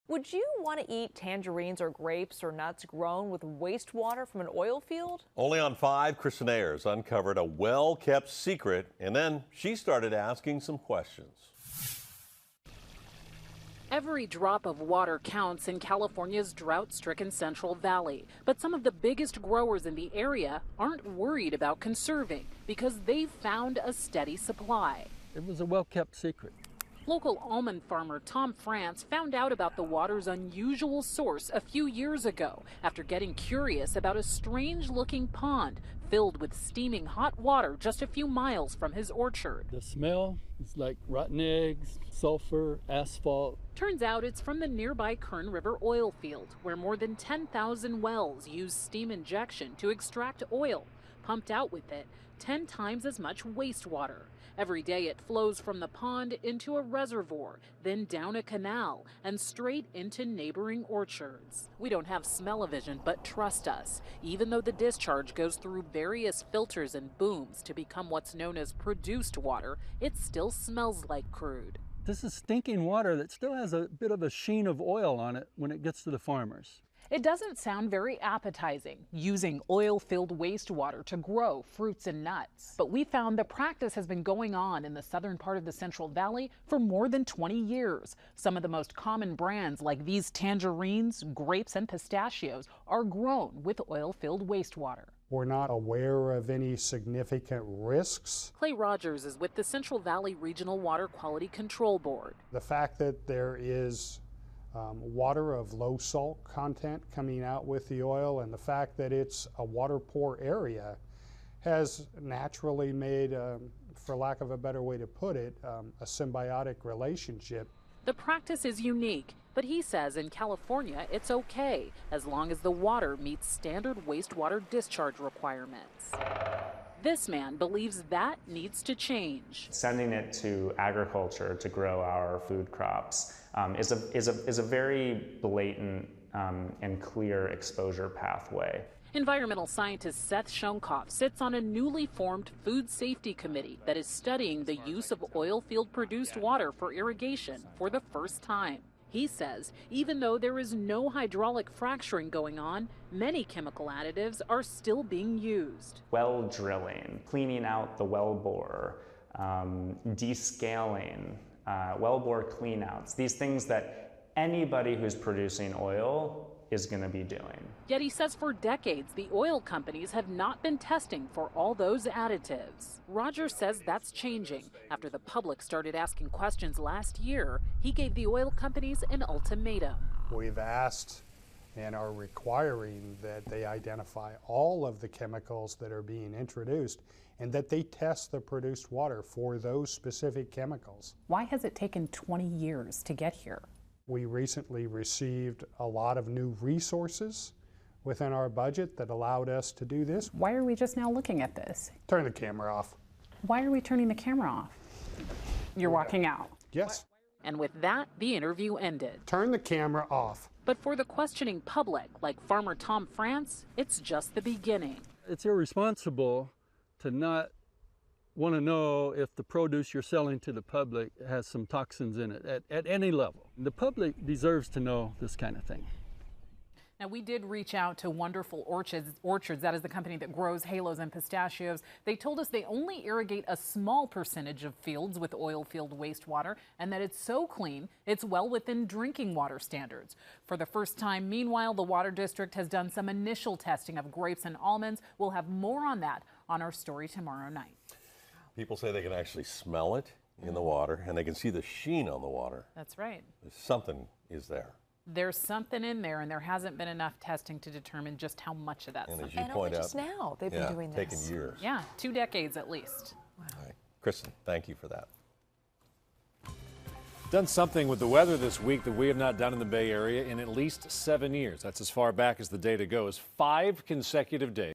Would you want to eat tangerines or grapes or nuts grown with wastewater from an oil field? Only on 5, Kristen Ayers uncovered a well-kept secret, and then she started asking some questions. Every drop of water counts in California's drought-stricken Central Valley. But some of the biggest growers in the area aren't worried about conserving because they've found a steady supply. It was a well-kept secret. Local almond farmer Tom France found out about the water's unusual source a few years ago after getting curious about a strange-looking pond filled with steaming hot water just a few miles from his orchard. The smell is like rotten eggs, sulfur, asphalt. Turns out it's from the nearby Kern River oil field, where more than 10,000 wells use steam injection to extract oil. Pumped out with it, 10 times as much wastewater. Every day it flows from the pond into a reservoir, then down a canal, and straight into neighboring orchards. We don't have smell-o-vision, but trust us, even though the discharge goes through various filters and booms to become what's known as produced water, it still smells like crude. This is stinking water that still has a bit of a sheen of oil on it when it gets to the farmers. It doesn't sound very appetizing, using oil-filled wastewater to grow fruits and nuts. But we found the practice has been going on in the southern part of the Central Valley for more than 20 years. Some of the most common brands, like these tangerines, grapes, and pistachios, are grown with oil-filled wastewater. We're not aware of any significant risks. Clay Rogers is with the Central Valley Regional Water Quality Control Board. The fact that there is water of low salt content coming out with the oil, and the fact that it's a water poor area has naturally made, for lack of a better way to put it, a symbiotic relationship. The practice is unique, but he says in California it's okay as long as the water meets standard wastewater discharge requirements. This man believes that needs to change. Sending it to agriculture to grow our food crops is a very blatant and clear exposure pathway. Environmental scientist Seth Shonkoff sits on a newly formed food safety committee that is studying the use of oil field produced water for irrigation for the first time. He says even though there is no hydraulic fracturing going on, many chemical additives are still being used. Well drilling, cleaning out the well bore, descaling, well bore cleanouts, these things that anybody who's producing oil is going to be doing. Yet he says for decades the oil companies have not been testing for all those additives. Rogers says that's changing. After the public started asking questions last year, he gave the oil companies an ultimatum. We've asked and are requiring that they identify all of the chemicals that are being introduced and that they test the produced water for those specific chemicals. Why has it taken 20 years to get here? We recently received a lot of new resources within our budget that allowed us to do this. Why are we just now looking at this? Turn the camera off. Why are we turning the camera off? You're walking out. Yes. And with that, the interview ended. Turn the camera off. But for the questioning public, like farmer Tom France, it's just the beginning. It's irresponsible to not want to know if the produce you're selling to the public has some toxins in it at any level. The public deserves to know this kind of thing. Now, we did reach out to Wonderful Orchards. That is the company that grows halos and pistachios. They told us they only irrigate a small percentage of fields with oil field wastewater, and that it's so clean, it's well within drinking water standards. For the first time, meanwhile, the Water District has done some initial testing of grapes and almonds. We'll have more on that on our story tomorrow night. People say they can actually smell it in the water, and they can see the sheen on the water. That's right. Something is there. There's something in there, and there hasn't been enough testing to determine just how much of that And something. as you point out, just now they've been doing this. taking years. Yeah, 2 decades at least. Wow. All right. Kristen, thank you for that. Done something with the weather this week that we have not done in the Bay Area in at least 7 years. That's as far back as the data goes. 5 consecutive days.